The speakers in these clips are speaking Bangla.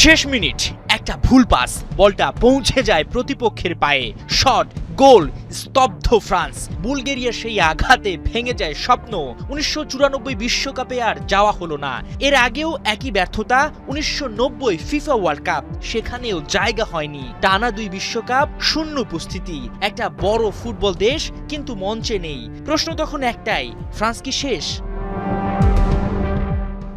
শেষ মিনিট, একটা ভুল পাস, বলটা পৌঁছে যায় প্রতিপক্ষের পায়ে, শট, গোল, স্তব্ধ ফ্রান্স। বুলগেরিয়ার সেই আঘাতে ভেঙে যায় স্বপ্ন। 1994 বিশ্বকাপে আর যাওয়া হলো না। এর আগেও একই ব্যর্থতা, 1990 ফিফা ওয়ার্ল্ড কাপ, সেখানেও জায়গা হয়নি। টানা 2 বিশ্বকাপ, শূন্য উপস্থিতি। একটা বড় ফুটবল দেশ, কিন্তু মঞ্চে নেই। প্রশ্ন তখন একটাই, ফ্রান্স কি শেষ?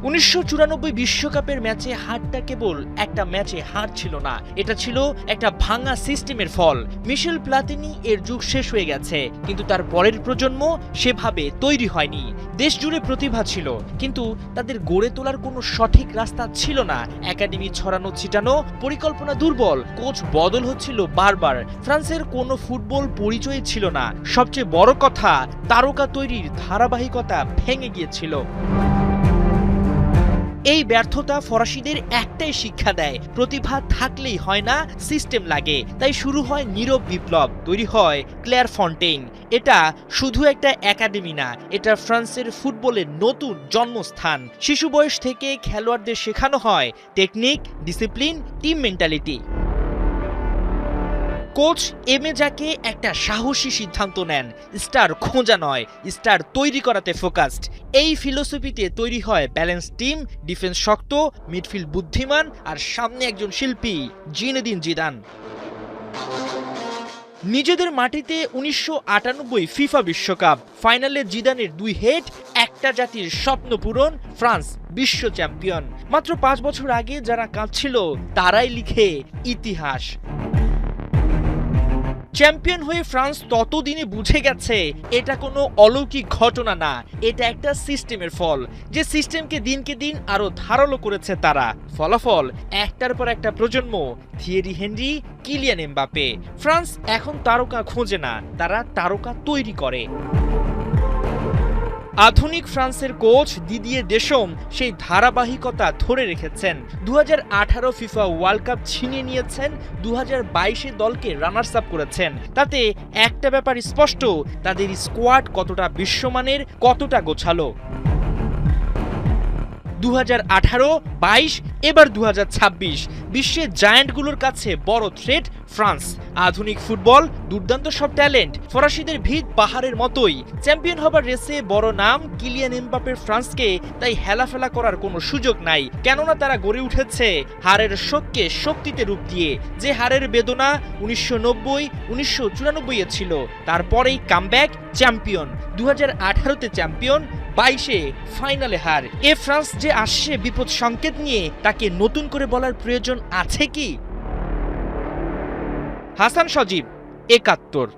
1994 বিশ্বকাপের ম্যাচে হারটা কেবল একটা ম্যাচে হার ছিল না, এটা ছিল একটা ভাঙা সিস্টেমের ফল। মিশেল প্লাতিনি এর যুগ শেষ হয়ে গেছে, কিন্তু তার পরের প্রজন্ম সেভাবে তৈরি হয়নি। দেশ জুড়ে প্রতিভা ছিল, কিন্তু তাদের গড়ে তোলার কোনো সঠিক রাস্তা ছিল না। একাডেমি ছড়ানো ছিটানো, পরিকল্পনা দুর্বল, কোচ বদল হচ্ছিল বারবার। ফ্রান্সের কোনো ফুটবল পরিচয় ছিল না। সবচেয়ে বড় কথা, তারকা তৈরির ধারাবাহিকতা ভেঙে গিয়েছিল। এই ব্যর্থতা ফরাসিদের একটাই শিক্ষা দেয়, প্রতিভা থাকলেই হয় না, সিস্টেম লাগে। তাই শুরু হয় নীরব বিপ্লব, তৈরি হয় ক্লেয়ার ফন্টেইন। এটা শুধু একটা একাডেমি না, এটা ফ্রান্সের ফুটবলের নতুন জন্মস্থান। শিশু বয়স থেকে খেলোয়াড়দের শেখানো হয় technique, discipline, team mentality. Coach এমেজাকে একটা সাহসী সিদ্ধান্ত নেন, স্টার খোঁজা নয়, স্টার তৈরি করাতে ফোকাসড। এই ফিলোসফিতে তৈরি হয় ব্যালেন্স টিম, ডিফেন্স শক্ত, মিডফিল্ড বুদ্ধিমান, আর সামনে একজন শিল্পী, জিনেদিন জিদান। নিজেদের মাটিতে 1998 ফিফা বিশ্বকাপ ফাইনালে জিদানের 2 হেড, একটা জাতির স্বপ্ন পূরণ, ফ্রান্স বিশ্ব চ্যাম্পিয়ন। মাত্র 5 বছর আগে যারা কাঁদছিল তারাই লিখে ইতিহাস। চ্যাম্পিয়ন হয়ে ফ্রান্স ততদিনে বুঝে গেছে এটা কোনো অলৌকিক ঘটনা না, এটা একটা সিস্টেমের ফল, যে সিস্টেমকে দিনকে দিন আরো ধারালো করেছে তারা। ফলাফল একটার পর একটা প্রজন্ম, Thierry Henry, Kylian Mbappe. France এখন তারকা খোঁজে না, তারা তারকা তৈরি করে। আধুনিক ফ্রান্সের কোচ দিদিয়ে দেশম সেই ধারাবাহিকতা ধরে রেখেছেন। 2018 ফিফা ওয়ার্ল্ড কাপ ছিনিয়ে নিয়েছেন, 2022 দলকে রানার্স আপ করেছেন। তাতে একটা ব্যাপার স্পষ্ট, তাদের স্কোয়াড কতটা বিশ্বমানের, কতটা গোছালো। 2018, 22, এবার 2026, বিশ্বের জায়ান্টগুলোর কাছে বড় থ্রেট ফ্রান্স। আধুনিক ফুটবল, দুর্দান্ত সব ট্যালেন্ট, ফরাসিদের ভিত পাহাড়ের মতোই। চ্যাম্পিয়ন হবার রেসে বড় নাম কিলিয়ান এমবাপের ফ্রান্সকে তাই হেলাফেলা করার কোনো সুযোগ নাই, কেননা তারা গড়ে উঠেছে হারের শোককে শক্তিতে রূপ দিয়ে। যে হারের বেদনা 1990, 1994 ছিল, তারপরেই কামব্যাক, চ্যাম্পিয়ন। 2018-তে চ্যাম্পিয়ন, 22-এ ফাইনালে হার। এ ফ্রান্স যে আসছে বিপদ সংকেত নিয়ে, তাকে নতুন করে বলার প্রয়োজন আছে কি? হাসান সজীব, 71।